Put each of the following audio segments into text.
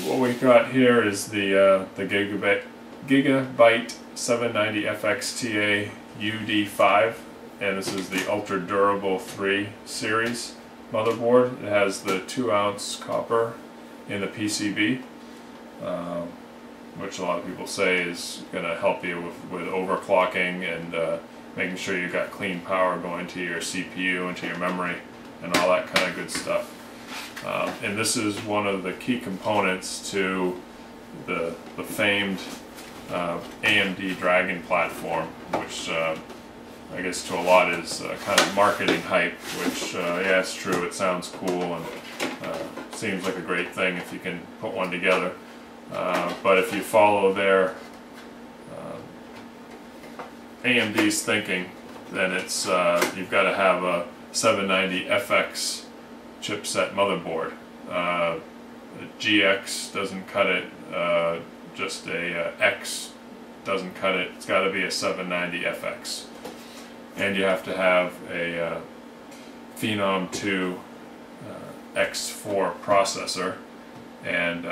What we got here is the Gigabyte 790FXTA-UD5, and this is the Ultra Durable 3 series motherboard. It has the 2-ounce copper in the PCB, which a lot of people say is going to help you with overclocking and making sure you got clean power going to your CPU and to your memory and all that kind of good stuff. And this is one of the key components to the famed AMD Dragon platform, which I guess to a lot is kind of marketing hype, which yeah, it's true, it sounds cool and seems like a great thing if you can put one together. But if you follow their AMD's thinking, then it's you've got to have a 790FX chipset motherboard. The GX doesn't cut it, just a X doesn't cut it. It's got to be a 790FX. And you have to have a Phenom 2 X4 processor, and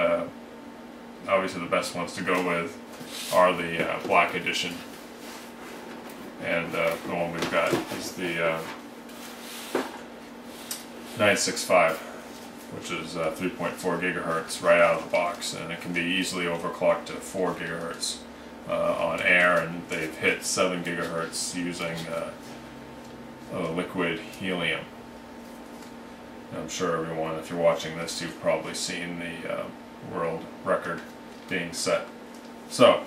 obviously the best ones to go with are the Black Edition. And the one we've got is the 965, which is 3.4 gigahertz right out of the box, and it can be easily overclocked to 4 gigahertz on air, and they've hit 7 gigahertz using liquid helium. I'm sure everyone, if you're watching this, you've probably seen the world record being set. So,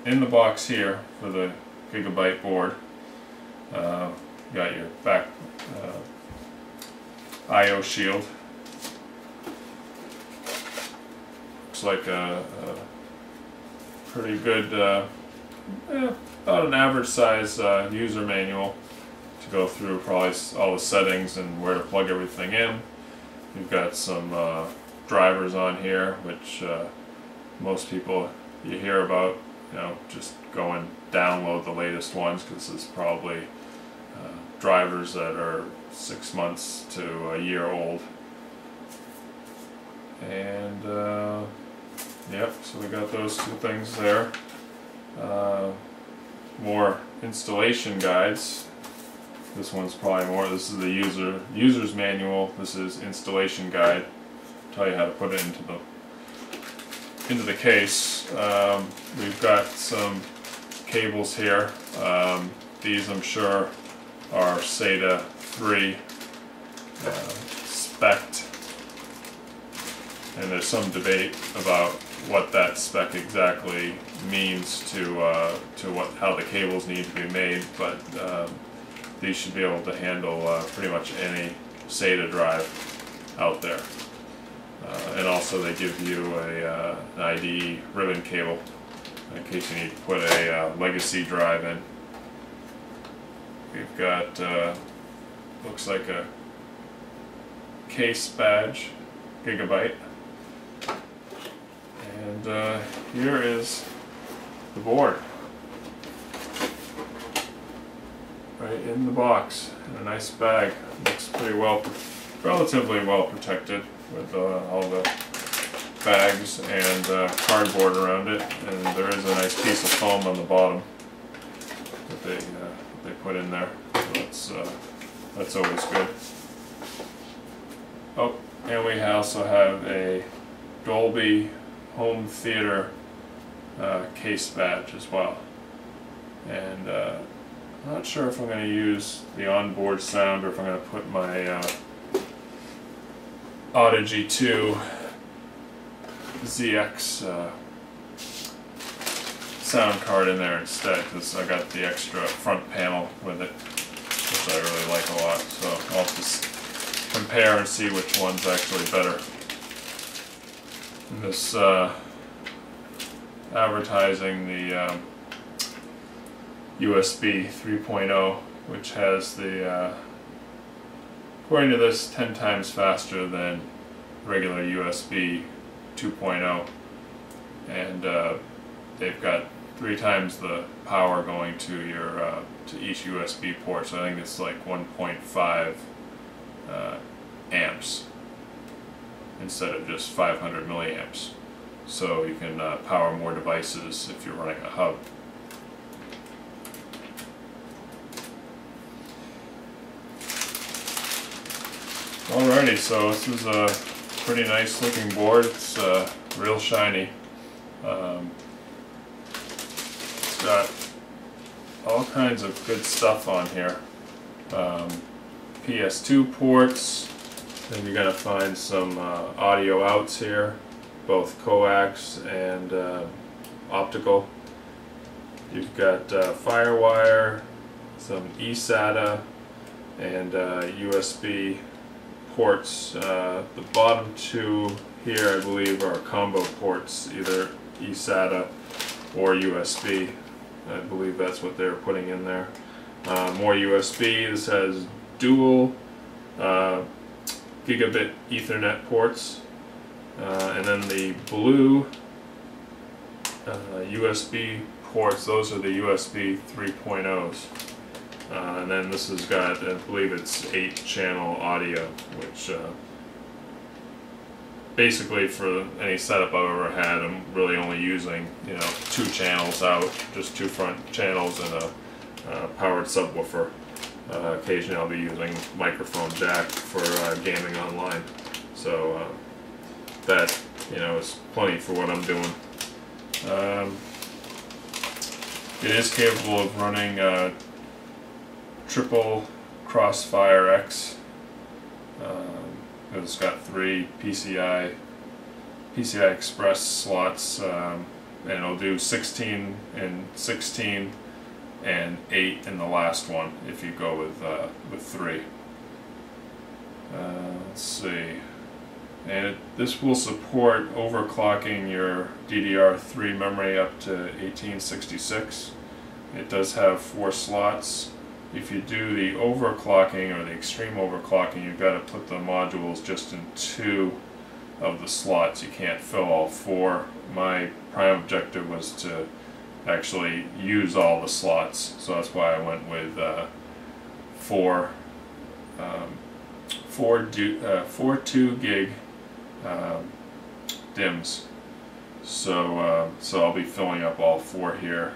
in the box here for the Gigabyte board, you got your back I/O shield. Looks like a pretty good, about an average size user manual to go through probably all the settings and where to plug everything in. You've got some drivers on here, which most people you hear about, just go and download the latest ones, because this is probably drivers that are 6 months to a year old. And yep, so we got those two things there. More installation guides. This one's probably more, this is the user's manual. This is installation guide. Tell you how to put it into the case. We've got some cables here. These I'm sure are SATA 3 spec'd, and there's some debate about what that spec exactly means to how the cables need to be made, but these should be able to handle pretty much any SATA drive out there. And also they give you an ID ribbon cable in case you need to put a legacy drive in. We've got, looks like a case badge, Gigabyte. And here is the board. Right in the box, in a nice bag. Looks pretty relatively well protected with all the bags and cardboard around it, and there is a nice piece of foam on the bottom that they put in there. So that's always good. Oh, and we also have a Dolby home theater case badge as well. And I'm not sure if I'm going to use the onboard sound or if I'm going to put my Audigy 2 ZX sound card in there instead, because I got the extra front panel with it, which I really like a lot. So I'll just compare and see which one's actually better. And this advertising the USB 3.0, which has the, according to this, 10 times faster than regular USB 2.0, and they've got 3 times the power going to your to each USB port. So I think it's like 1.5 amps instead of just 500 milliamps. So you can power more devices if you're running a hub. Alrighty, so this is a pretty nice looking board. It's real shiny. It's got all kinds of good stuff on here. PS2 ports, then you're going to find some audio outs here, both coax and optical. You've got FireWire, some eSATA, and USB ports. The bottom 2 here, I believe, are combo ports, either eSATA or USB. I believe that's what they're putting in there. More USB. This has dual Gigabit Ethernet ports, and then the blue USB ports, those are the USB 3.0s. And then this has got, I believe it's 8-channel audio, which basically for any setup I've ever had, I'm really only using 2 channels out, just 2 front channels and a powered subwoofer. Occasionally I'll be using microphone jack for gaming online. So that is plenty for what I'm doing. It is capable of running triple Crossfire X. It's got 3 PCI Express slots, and it'll do 16 and 16 and 8 in the last one if you go with 3. Let's see. And this will support overclocking your DDR3 memory up to 1866. It does have 4 slots. If you do the overclocking or the extreme overclocking, you've got to put the modules just in 2 of the slots. You can't fill all 4. My prime objective was to actually use all the slots, so that's why I went with 4 2 gig DIMMs. So I'll be filling up all 4 here.